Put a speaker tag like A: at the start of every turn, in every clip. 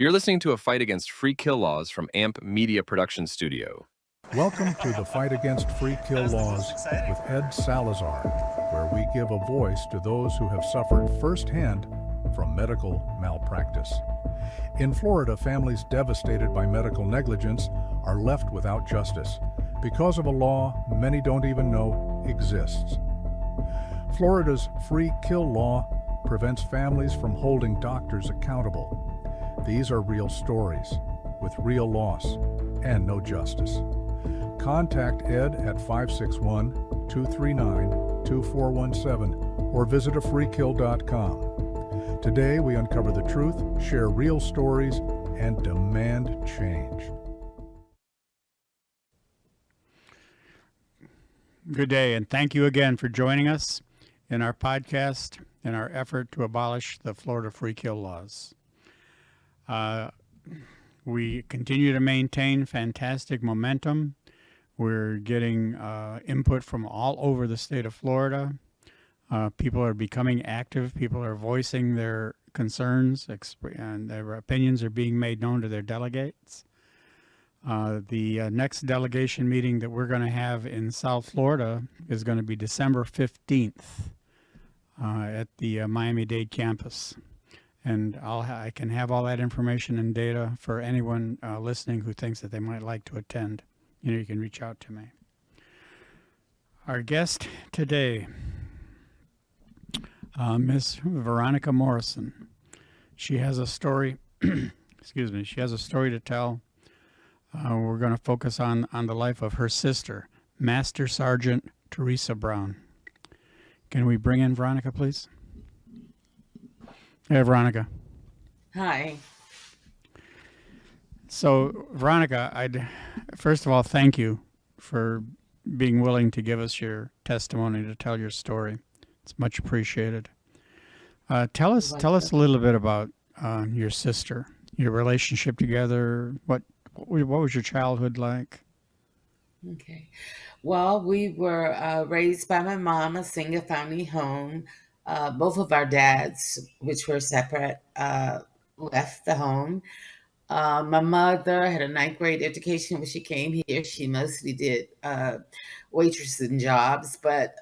A: You're listening to a fight against free kill laws from AMP Media Production Studio.
B: Welcome to the Fight Against Free Kill Laws with Ed Salazar, where we give a voice to those who have suffered firsthand from medical malpractice. In Florida, families devastated by medical negligence are left without justice because of a law many don't even know exists. Florida's free kill law prevents families from holding doctors accountable. These are real stories with real loss and no justice. Contact Ed at 561-239-2417 or visit afreekill.com. Today we uncover the truth, share real stories, and demand change.
C: Good day, and thank you again for joining us in our podcast in our effort to abolish the Florida free kill laws. We continue to maintain fantastic momentum. We're getting input from all over the state of Florida. People are becoming active. People are voicing their concerns, and their opinions are being made known to their delegates. The next delegation meeting that we're going to have in South Florida is going to be December 15th at the Miami-Dade campus. And I can have all that information and data for anyone listening who thinks that they might like to attend. You can reach out to me. Our guest today, Miss Veronica Morrison. She has a story, excuse me, she has a story to tell. We're going to focus on the life of her sister, Master Sergeant Teresa Brown. Can we bring in Veronica, please? Hey, Veronica.
D: Hi.
C: So, Veronica, first of all, thank you for being willing to give us your testimony, to tell your story. It's much appreciated. Tell us a little bit about your sister, your relationship together. What was your childhood like?
D: Okay. Well, we were raised by my mom, a single family home. Both of our dads, which were separate, left the home. My mother had a ninth grade education when she came here. She mostly did waitressing jobs, but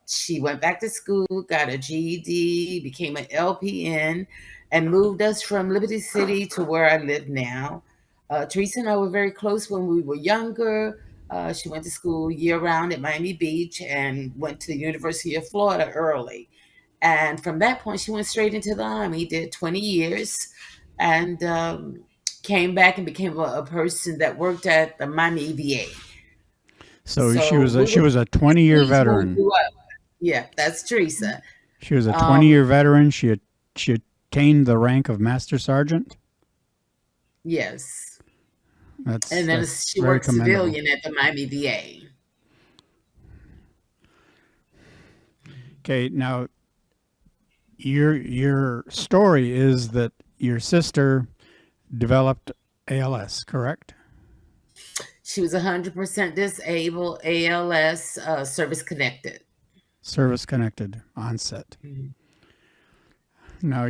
D: she went back to school, got a GED, became an LPN, and moved us from Liberty City to where I live now. Teresa and I were very close when we were younger. She went to school year-round at Miami Beach and went to the University of Florida early. And from that point, she went straight into the Army, did 20 years, and came back and became a person that worked at the Miami VA.
C: So she was a 20-year veteran.
D: Yeah, that's Teresa.
C: She was a 20-year veteran. She attained the rank of Master Sergeant.
D: Yes.
C: And
D: then she worked civilian at the Miami VA.
C: Okay, now your story is that your sister developed ALS, correct?
D: She was 100% disabled, ALS, service-connected.
C: Service-connected onset. Mm-hmm. Now,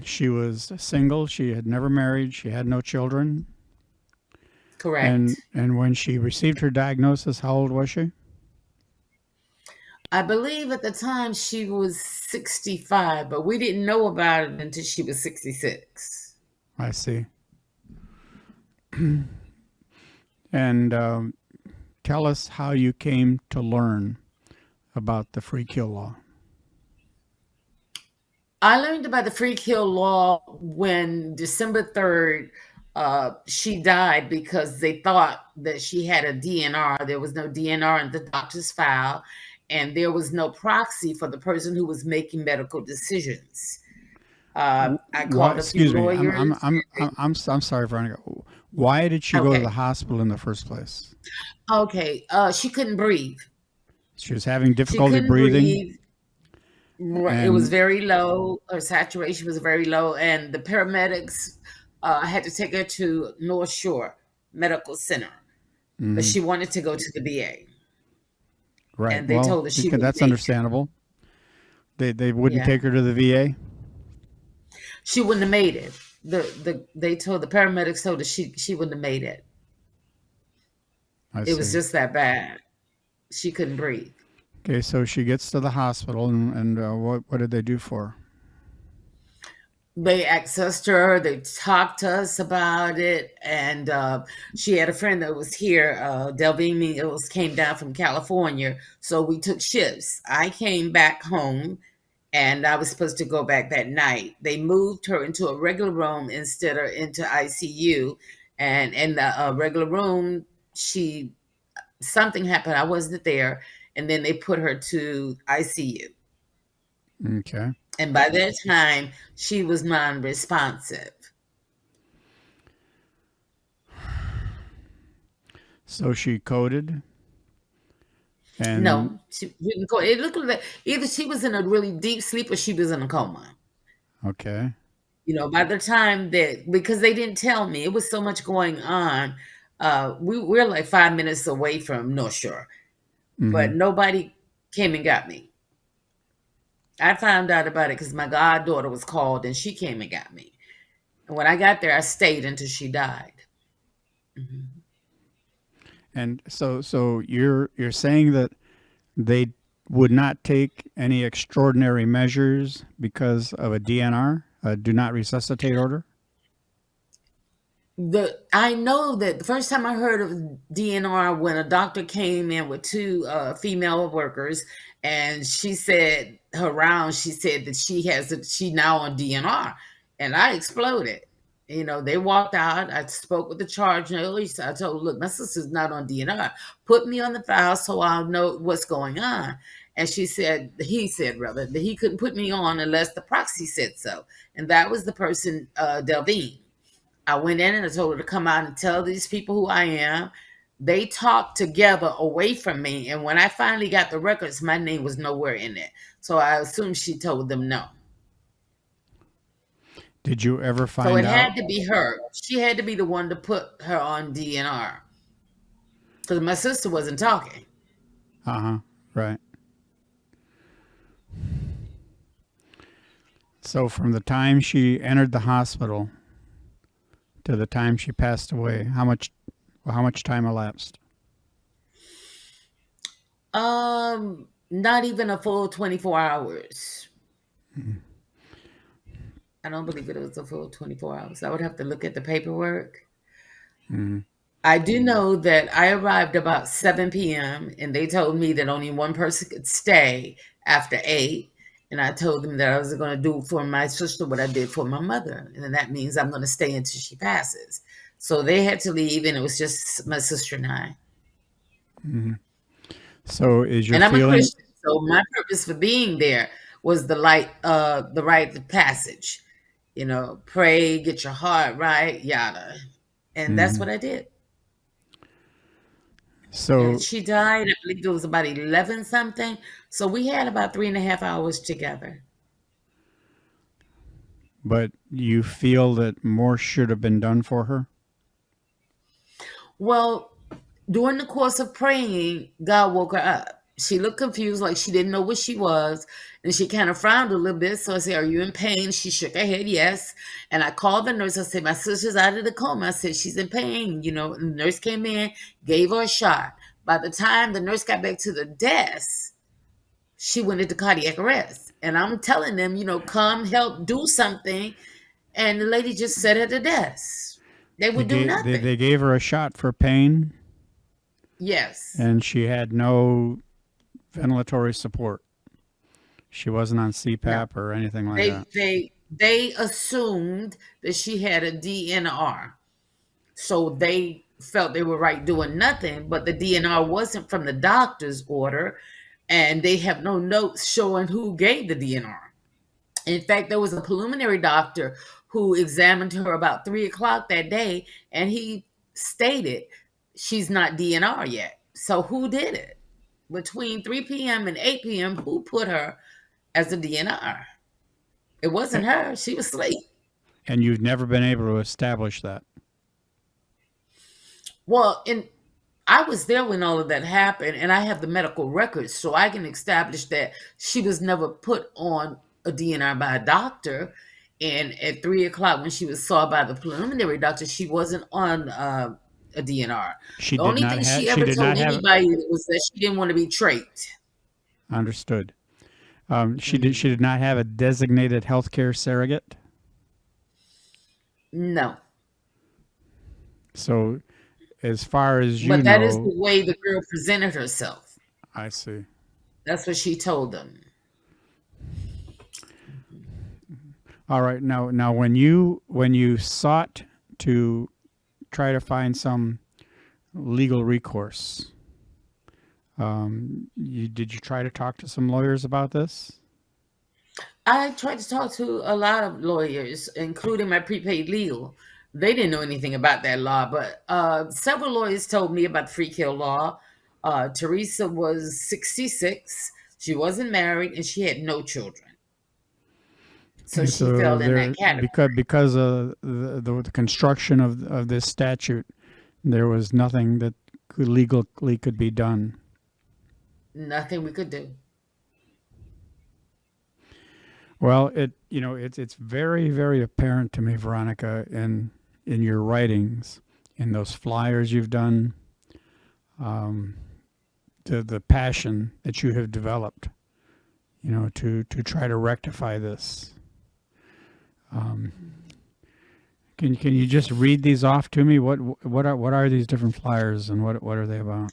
C: she was single. She had never married. She had no children.
D: Correct.
C: And when she received her diagnosis, how old was she?
D: I believe at the time she was 65, but we didn't know about it until she was 66.
C: I see. And tell us how you came to learn about the free kill law.
D: I learned about the free kill law when December 3rd, she died because they thought that she had a DNR. There was no DNR in the doctor's file, and there was no proxy for the person who was making medical decisions. I called a few lawyers.
C: I'm sorry, Veronica. Why did she go to the hospital in the first place?
D: Okay, she couldn't breathe.
C: She was having difficulty breathing.
D: It was very low. Her saturation was very low, and the paramedics had to take her to North Shore Medical Center, but she wanted to go to the VA.
C: Right.
D: And they told her she would.
C: That's understandable. They wouldn't take her to the VA.
D: She wouldn't have made it. they told the paramedics told her she wouldn't have made it.
C: I
D: It was
C: see.
D: just that bad. She couldn't breathe.
C: Okay, so she gets to the hospital, and what did they do for her?
D: They accessed her. They talked to us about it, and she had a friend that was here. Delvini came down from California, so we took shifts. I came back home, and I was supposed to go back that night. They moved her into a regular room instead of into ICU, and in the regular room, she something happened. I wasn't there, and then they put her to ICU.
C: Okay.
D: And by that time, she was non-responsive.
C: So she coded, and
D: No, she didn't go. It looked like either she was in a really deep sleep or she was in a coma.
C: okay.
D: By the time that, because they didn't tell me, it was so much going on. We're like 5 minutes away from North Shore,
C: Mm-hmm.
D: but nobody came and got me. I found out about it because my goddaughter was called and she came and got me. And when I got there, I stayed until she died. Mhm.
C: And so you're saying that they would not take any extraordinary measures because of a DNR, a do not resuscitate order?
D: I know that the first time I heard of DNR when a doctor came in with two female workers, and she said she said that she now on DNR, and I exploded. They walked out. I spoke with the charge nurse. I told her, look, my sister's not on DNR. Put me on the file so I'll know what's going on. And he said rather, that he couldn't put me on unless the proxy said so. And that was the person, Delvine. I went in and I told her to come out and tell these people who I am. They talked together away from me. And when I finally got the records, my name was nowhere in it. So I assumed she told them no.
C: Did you ever
D: So
C: find
D: it had
C: out?
D: to be her. She had to be the one to put her on DNR because my sister wasn't talking.
C: Uh-huh. Right. So from the time she entered the hospital to the time she passed away, how much time elapsed?
D: Not even a full 24 hours. I don't believe it was a full 24 hours. I would have to look at the paperwork.
C: Mm-hmm.
D: I do know that I arrived about 7 p.m. and they told me that only one person could stay after 8. And I told them that I was going to do for my sister what I did for my mother. And then that means I'm going to stay until she passes. So they had to leave, and it was just my sister and I.
C: Mm-hmm. So is your
D: And I'm a
C: feeling
D: Christian, so my purpose for being there was the rite of passage. Pray, get your heart right, yada. And that's
C: mhm.
D: what I did. And
C: So
D: she died, I believe it was about 11 something. So we had about 3.5 hours together.
C: but you feel that more should have been done for her?
D: Well, during the course of praying, God woke her up. She looked confused, like she didn't know what she was. And she kind of frowned a little bit. So I said, are you in pain? She shook her head, yes. And I called the nurse. I said, my sister's out of the coma. I said, she's in pain. And the nurse came in, gave her a shot. By the time the nurse got back to the desk, she went into cardiac arrest. And I'm telling them, come help do something. And the lady just sat at the desk. They
C: They
D: would do
C: gave they,
D: nothing.
C: they gave her a shot for pain,
D: Yes.
C: and she had no ventilatory support. She wasn't on
D: No.
C: CPAP or anything like
D: They
C: that.
D: they they assumed that she had a DNR. So they felt they were right doing nothing, but the DNR wasn't from the doctor's order, and they have no notes showing who gave the DNR. In fact, there was a preliminary doctor who examined her about 3 o'clock that day, and he stated she's not DNR yet. So who did it? Between 3 p.m. and 8 p.m., who put her as a DNR? It wasn't
C: A-
D: her. She was asleep.
C: And you've never been able to establish that.
D: Well, and I was there when all of that happened, and I have the medical records, so I can establish that she was never put on a DNR by a doctor. And at 3 o'clock, when she was saw by the preliminary doctor, she wasn't on a DNR.
C: She
D: The
C: did
D: only
C: not
D: thing she
C: have. She
D: ever
C: did
D: told
C: not have.
D: anybody was that she didn't want to be trached.
C: Understood. She did.
D: Mm,
C: She did not have a designated healthcare surrogate.
D: no,
C: So, as far as you
D: but that is
C: know,
D: the way the girl presented herself.
C: I see.
D: That's what she told them.
C: All right. Now, when you sought to try to find some legal recourse, did you try to talk to some lawyers about this?
D: I tried to talk to a lot of lawyers, including my prepaid legal. They didn't know anything about that law, but several lawyers told me about the free kill law. Teresa was 66. She wasn't married, and she had no children. So
C: Okay,
D: she
C: so
D: fell in
C: there
D: that category.
C: because of the construction of this statute, there was nothing that legally could be done.
D: Nothing we could do.
C: Well, it's very, very apparent to me, Veronica, in your writings, in those flyers you've done, the passion that you have developed, to try to rectify this. Can you just read these off to me? What are these different flyers, and what are they about?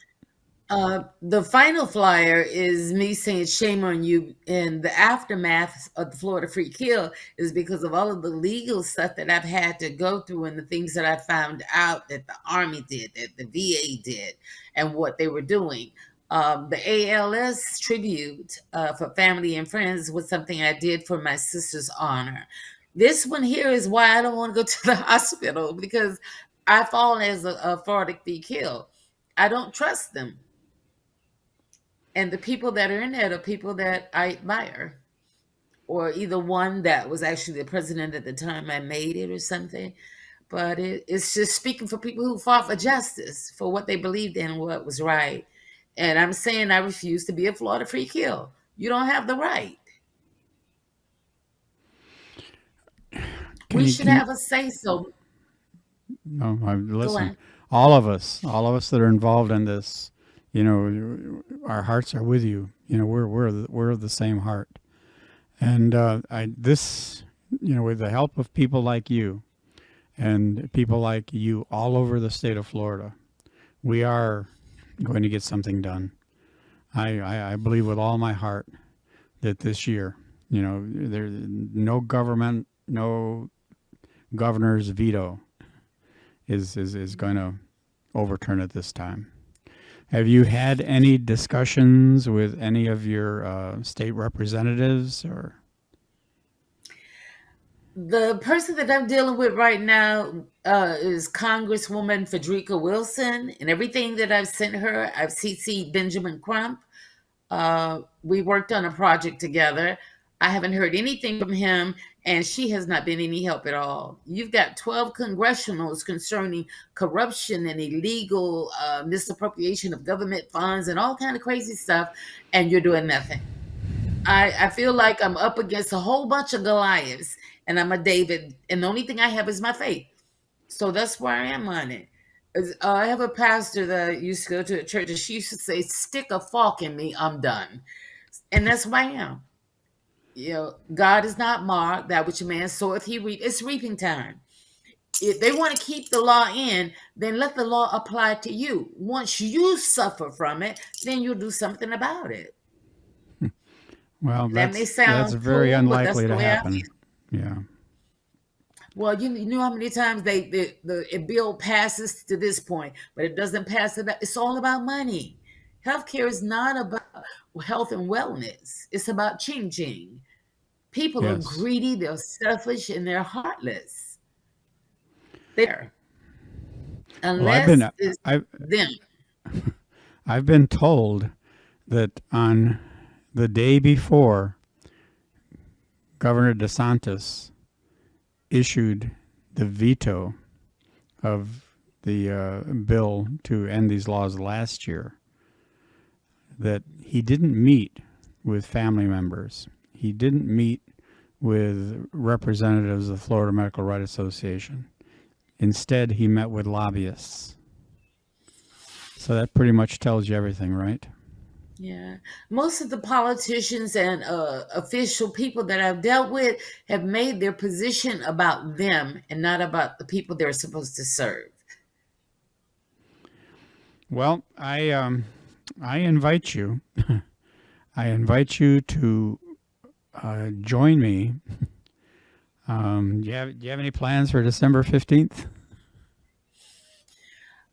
D: The final flyer is me saying shame on you, and the aftermath of the Florida free kill is because of all of the legal stuff that I've had to go through and the things that I found out that the Army did, that the VA did, and what they were doing. The ALS tribute for family and friends was something I did for my sister's honor. This one here is why I don't want to go to the hospital, because I fall as a Florida free kill. I don't trust them. And the people that are in there are people that I admire, or either one that was actually the president at the time I made it or something. But it's just speaking for people who fought for justice, for what they believed in and what was right. And I'm saying I refuse to be a Florida free kill. You don't have the right.
C: Can
D: We
C: you
D: should
C: can you,
D: have a say so.
C: no,
D: Go
C: listen,
D: on.
C: all of us that are involved in this, our hearts are with you. We're of the same heart, and with the help of people like you and people like you all over the state of Florida, we are going to get something done. I believe with all my heart that this year, there's no government, no governor's veto is going to overturn it this time. Have you had any discussions with any of your state representatives or?
D: The person that I'm dealing with right now is Congresswoman Frederica Wilson, and everything that I've sent her, I've CC'd Benjamin Crump. We worked on a project together. I haven't heard anything from him, and she has not been any help at all. You've got 12 congressionals concerning corruption and illegal misappropriation of government funds and all kind of crazy stuff, and you're doing nothing. I feel like I'm up against a whole bunch of Goliaths, and I'm a David, and the only thing I have is my faith. So that's where I am on it. I have a pastor that used to go to a church, and she used to say, "Stick a fork in me, I'm done." And that's who I am. God is not marked. That which a man soweth, he reap. It's reaping time. If they want to keep the law in, then let the law apply to you. Once you suffer from it, then you'll do something about it.
C: Well,
D: That may
C: that's
D: sound
C: very
D: cruel, but that's
C: unlikely
D: the
C: to
D: way I feel.
C: happen. Yeah.
D: Well, you know how many times the bill passes to this point, but it doesn't pass to that. It's all about money. Healthcare is not about health and wellness. It's about ching. People are
C: Yes.
D: greedy, they're selfish, and they're heartless. There,
C: Well,
D: unless it's
C: I've
D: them.
C: I've been told that on the day before Governor DeSantis issued the veto of the bill to end these laws last year, that he didn't meet with family members. He didn't meet with representatives of the Florida Medical Right Association. Instead, he met with lobbyists. So that pretty much tells you everything, right?
D: Yeah. Most of the politicians and official people that I've dealt with have made their position about them and not about the people they're supposed to serve.
C: Well, I invite you. I invite you to join me. Do you have any plans for December 15th?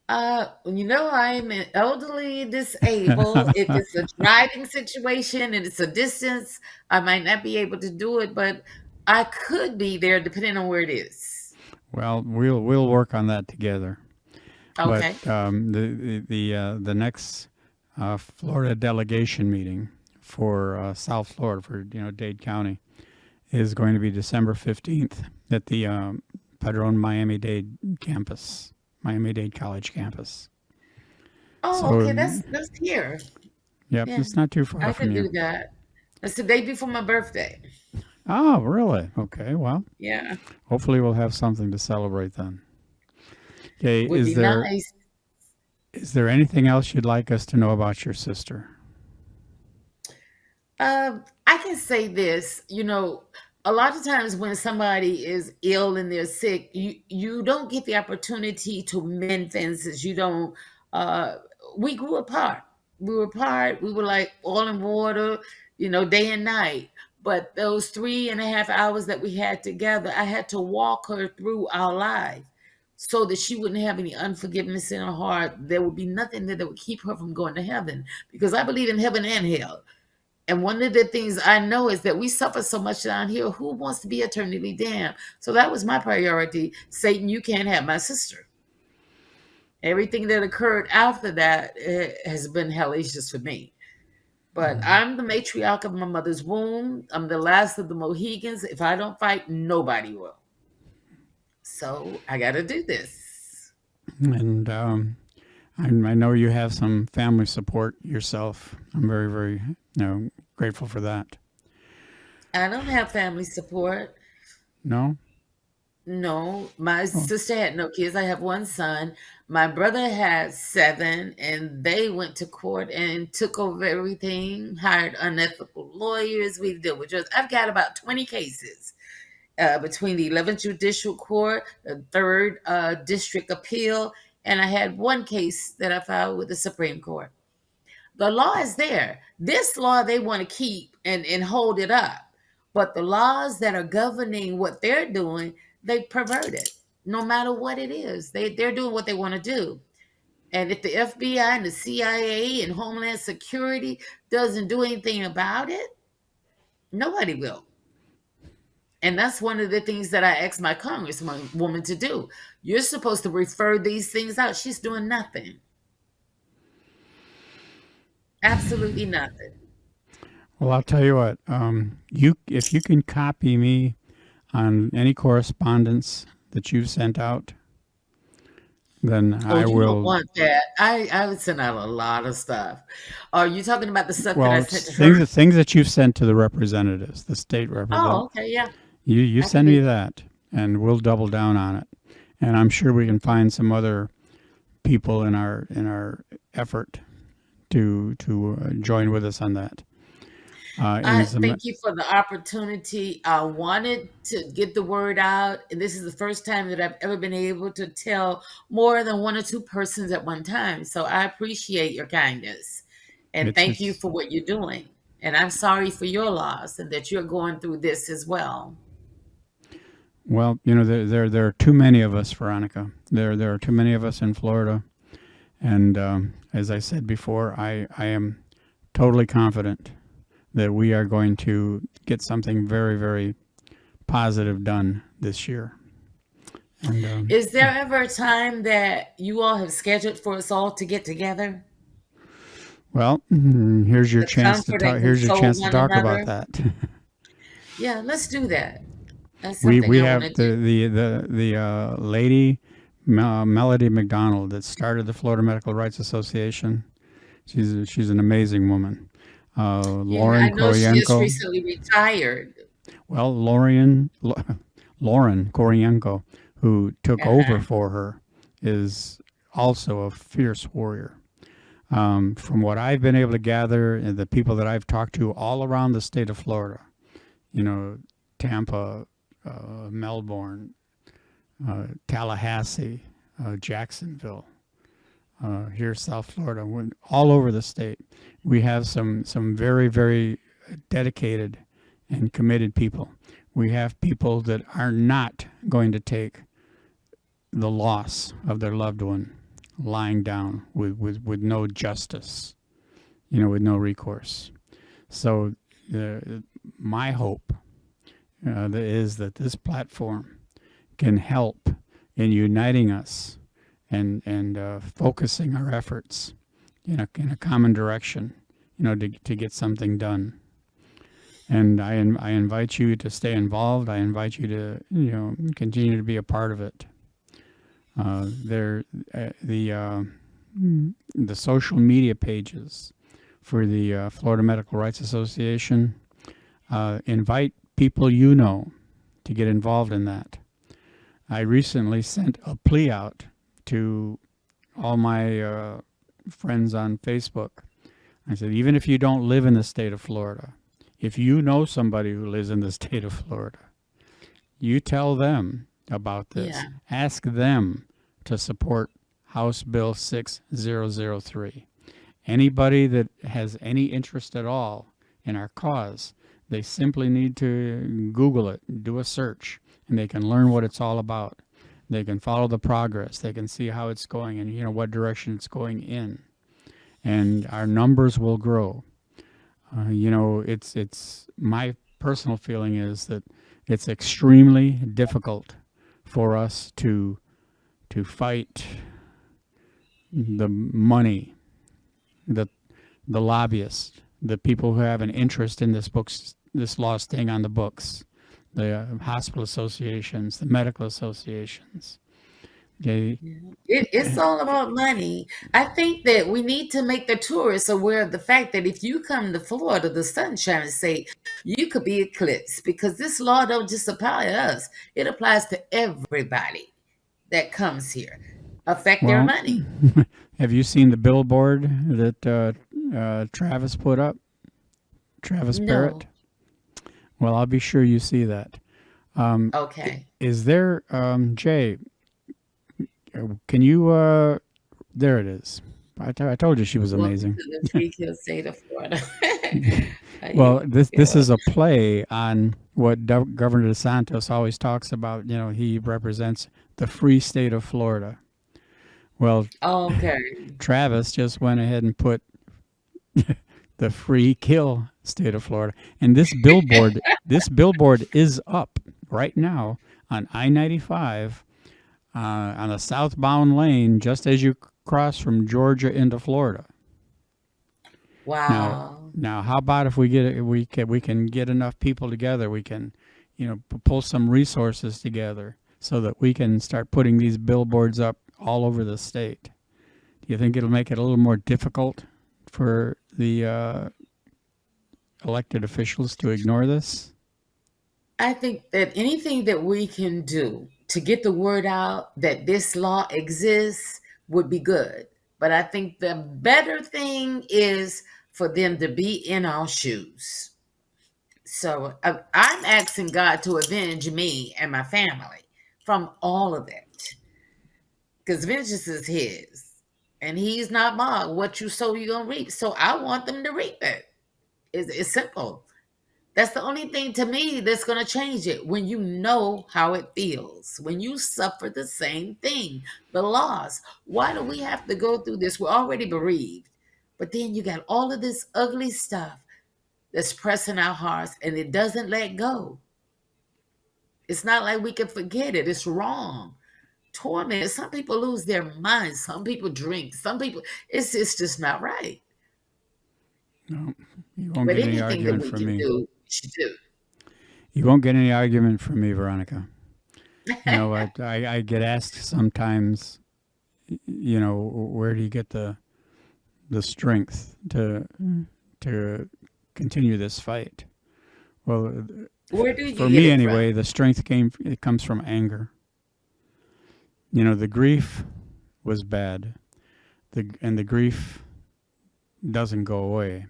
D: I'm elderly disabled. If it's a driving situation and it's a distance, I might not be able to do it, but I could be there depending on where it is.
C: Well, we'll work on that together. But
D: Okay.
C: the next Florida delegation meeting for South Florida, for Dade County, is going to be December 15th at the Padron Miami-Dade campus, Miami-Dade College campus.
D: Oh, okay. That's here.
C: Yep,
D: Yeah,
C: it's not too far
D: I
C: from
D: can do
C: you.
D: that. That's the day before my birthday.
C: Oh, really? Okay, well,
D: Yeah,
C: hopefully we'll have something to celebrate then. Okay,
D: would be nice.
C: is there anything else you'd like us to know about your sister?
D: I can say this, a lot of times when somebody is ill and they're sick, you don't get the opportunity to mend fences. You don't. Uh, we grew apart. We were apart. We were like oil and water, day and night. But those 3.5 hours that we had together, I had to walk her through our life so that she wouldn't have any unforgiveness in her heart. There would be nothing that would keep her from going to heaven, because I believe in heaven and hell. And one of the things I know is that we suffer so much down here. Who wants to be eternally damned? So that was my priority. Satan, you can't have my sister. Everything that occurred after that has been hellacious for me. But I'm the matriarch of my mother's womb. I'm the last of the Mohegans. If I don't fight, nobody will. So I got to do this.
C: And I know you have some family support yourself. I'm very, very grateful for that.
D: I don't have family support.
C: No?
D: No, my
C: Oh,
D: sister had no kids. I have one son. My brother had 7, and they went to court and took over everything, hired unethical lawyers. We've dealt with drugs. I've got about 20 cases between the 11th Judicial Court, the 3rd District Appeal, and I had one case that I filed with the Supreme Court. The law is there. This law they want to keep and hold it up. But the laws that are governing what they're doing, they pervert it. No matter what it is, they're doing what they want to do. And if the FBI and the CIA and Homeland Security doesn't do anything about it, nobody will. And that's one of the things that I asked my congresswoman to do. You're supposed to refer these things out. She's doing nothing. Absolutely nothing.
C: well, I'll tell you what. If you can copy me on any correspondence that you've sent out, then
D: Oh,
C: I
D: you don't
C: will.
D: want that. I would send out a lot of stuff. Are you talking about the stuff that I
C: Well,
D: sent
C: it's
D: to her?
C: things that you've sent to the representatives, the state
D: Oh,
C: representative.
D: okay, yeah.
C: You
D: I can
C: send
D: do
C: me
D: that.
C: that, and we'll double down on it. And I'm sure we can find some other people in our effort to join with us on that.
D: I
C: In some,
D: thank you for the opportunity. I wanted to get the word out, and this is the first time that I've ever been able to tell more than one or two persons at one time. So I appreciate your kindness, and thank you
C: it's
D: for what you're doing. And I'm sorry for your loss and that you're going through this as well.
C: well, there are too many of us, Veronica. There are too many of us in Florida, and as I said before, I am totally confident that we are going to get something very, very positive done this year. And
D: Is there ever a time that you all have scheduled for us all to get together
C: well, here's your
D: to
C: chance to
D: comfort
C: talk.
D: and
C: Here's your
D: console
C: chance to
D: one
C: talk about
D: another?
C: that.
D: Yeah, let's do that. That's
C: we
D: something
C: we
D: I want
C: have
D: to do.
C: the lady Melody McDonald that started the Florida Medical Rights Association. She's an amazing woman.
D: Yeah, I
C: Lauren
D: know she just
C: Koroyenko.
D: recently retired.
C: Well, Lauren Koryenko, who took over
D: Uh-huh.
C: for her, is also a fierce warrior. From what I've been able to gather and the people that I've talked to all around the state of Florida, Tampa, Melbourne, Tallahassee, Jacksonville, here South Florida, all over the state, we have some very, very dedicated and committed people. We have people that are not going to take the loss of their loved one lying down with no justice, with no recourse. So my hope is that this platform can help in uniting us and focusing our efforts in a common direction, to get something done. And I invite you to stay involved. I invite you to continue to be a part of it. The social media pages for the Florida Medical Rights Association invite people to get involved in that. I recently sent a plea out to all my friends on Facebook. I said, even if you don't live in the state of Florida, if you know somebody who lives in the state of Florida, you tell them about this.
D: Yeah.
C: Ask them to support House Bill 6003. Anybody that has any interest at all in our cause, they simply need to Google it, do a search, and they can learn what it's all about. They can follow the progress. They can see how it's going and what direction it's going in. And our numbers will grow. It's my personal feeling is that it's extremely difficult for us to fight the money, the lobbyists, the people who have an interest in this law staying on the books, the hospital associations, the medical associations.
D: It's all about money. I think that we need to make the tourists aware of the fact that if you come to Florida, the Sunshine State, you could be eclipsed because this law don't just apply to us. It applies to everybody that comes here. Affect their
C: Well,
D: money.
C: have you seen the billboard that Travis put up? Travis
D: No.
C: Barrett? Well, I'll be sure you see that.
D: Okay.
C: Is there, Jay, can you, there it is. I told you she was amazing.
D: Welcome to the free kill state of Florida.
C: Well, this is a play on what Governor DeSantis always talks about. He represents the free state of Florida. Well,
D: Okay.
C: Travis just went ahead and put the free kill state of Florida. And this billboard is up right now on I-95 on the southbound lane, just as you cross from Georgia into Florida.
D: Wow.
C: Now, how about if we can get enough people together, we can, pull some resources together so that we can start putting these billboards up all over the state. Do you think it'll make it a little more difficult for the elected officials to ignore this?
D: I think that anything that we can do to get the word out that this law exists would be good. But I think the better thing is for them to be in our shoes. So I'm asking God to avenge me and my family from all of it. Because vengeance is his. And he's not mocked. What you sow, you're going to reap. So I want them to reap it. It's simple. That's the only thing to me that's going to change it. When you know how it feels, when you suffer the same thing, the loss. Why do we have to go through this? We're already bereaved. But then you got all of this ugly stuff that's pressing our hearts and it doesn't let go. It's not like we can forget it. It's wrong. Torment. Some people lose their minds. Some people drink. Some people, it's just not right.
C: No, you won't
D: But
C: get any
D: anything that
C: argument
D: we
C: from
D: can
C: me.
D: do, we should do.
C: You won't get any argument from me, Veronica. I get asked sometimes, where do you get the strength to continue this fight? Well,
D: Where do you
C: For
D: get
C: me
D: it
C: anyway,
D: from?
C: the strength it comes from anger. You know, the grief was bad. And the grief doesn't go away.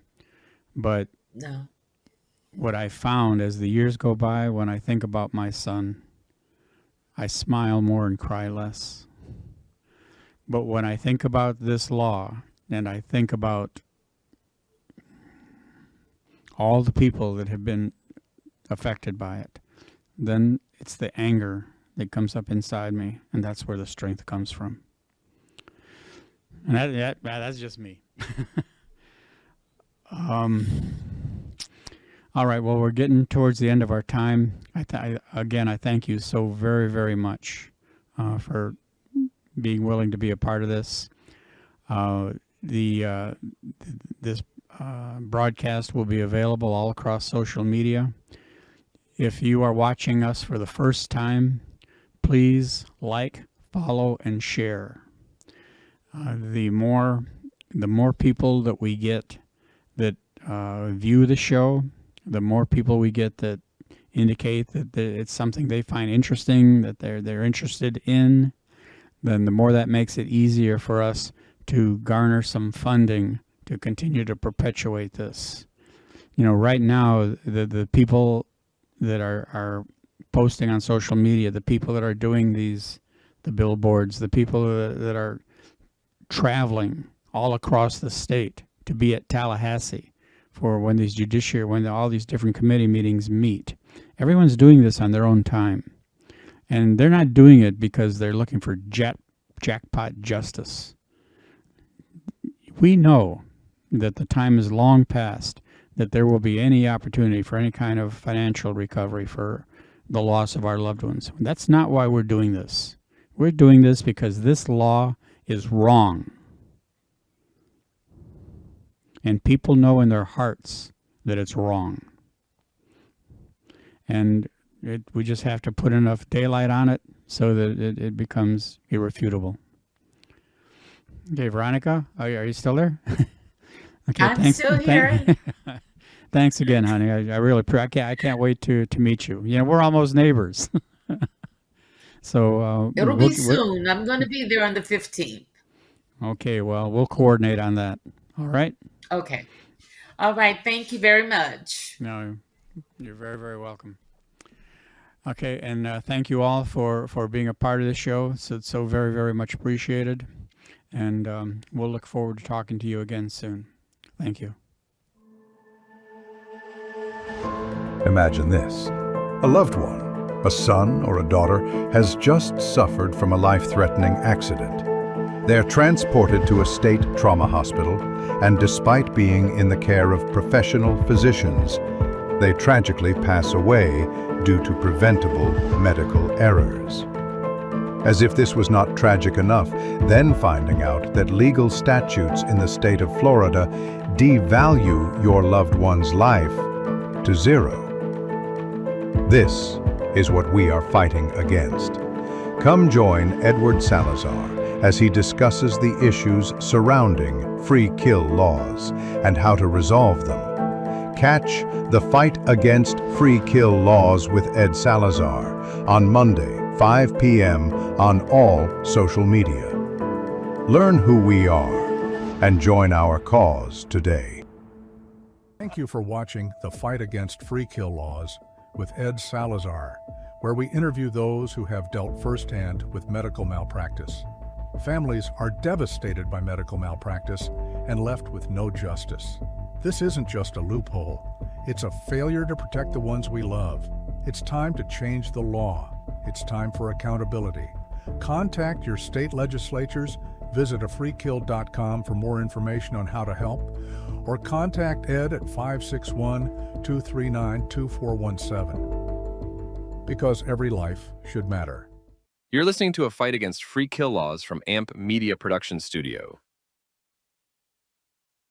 C: But
D: No.
C: what I found as the years go by, when I think about my son, I smile more and cry less. But when I think about this law and I think about all the people that have been affected by it, then it's the anger that comes up inside me, and that's where the strength comes from. And that's just me. All right, well, we're getting towards the end of our time. Again, I thank you so very, very much for being willing to be a part of this. This broadcast will be available all across social media. If you are watching us for the first time, please like, follow, and share. The more people that we get that view the show, the more people we get that indicate that it's something they find interesting, that they're interested in, then the more that makes it easier for us to garner some funding to continue to perpetuate this. You know, right now, the people that are posting on social media, the people that are doing the billboards, the people that are traveling all across the state to be at Tallahassee for when all these different committee meetings meet. Everyone's doing this on their own time. And they're not doing it because they're looking for jackpot justice. We know that the time is long past that there will be any opportunity for any kind of financial recovery for the loss of our loved ones. That's not why we're doing this. We're doing this because this law is wrong. And people know in their hearts that it's wrong. And we just have to put enough daylight on it so that it becomes irrefutable. Okay, Veronica, are you still there? Okay,
D: I'm still here.
C: Thanks again, honey. I really I can't wait to meet you. You know, we're almost neighbors. So
D: It'll be soon. I'm going to be there on the 15th.
C: Okay, well, we'll coordinate on that. All right?
D: Okay. All right. Thank you very much.
C: No, you're very, very welcome. Okay, and thank you all for being a part of this show. It's so very, very much appreciated. And we'll look forward to talking to you again soon. Thank you.
B: Imagine this. A loved one, a son or a daughter, has just suffered from a life-threatening accident. They're transported to a state trauma hospital, and despite being in the care of professional physicians, they tragically pass away due to preventable medical errors. As if this was not tragic enough, then finding out that legal statutes in the state of Florida devalue your loved one's life to zero. This is what we are fighting against. Come join Edward Salazar as he discusses the issues surrounding free kill laws and how to resolve them. Catch The Fight Against Free Kill Laws with Ed Salazar on Monday, 5 p.m. on all social media. Learn who we are and join our cause today. Thank you for watching The Fight Against Free Kill Laws with Ed Salazar, where we interview those who have dealt firsthand with medical malpractice. Families are devastated by medical malpractice and left with no justice. This isn't just a loophole. It's a failure to protect the ones we love. It's time to change the law. It's time for accountability. Contact your state legislatures, visit afreekill.com for more information on how to help, or contact Ed at 561-239-2417. Because every life should matter.
A: You're listening to A Fight Against Free Kill Laws from AMP Media Production Studio.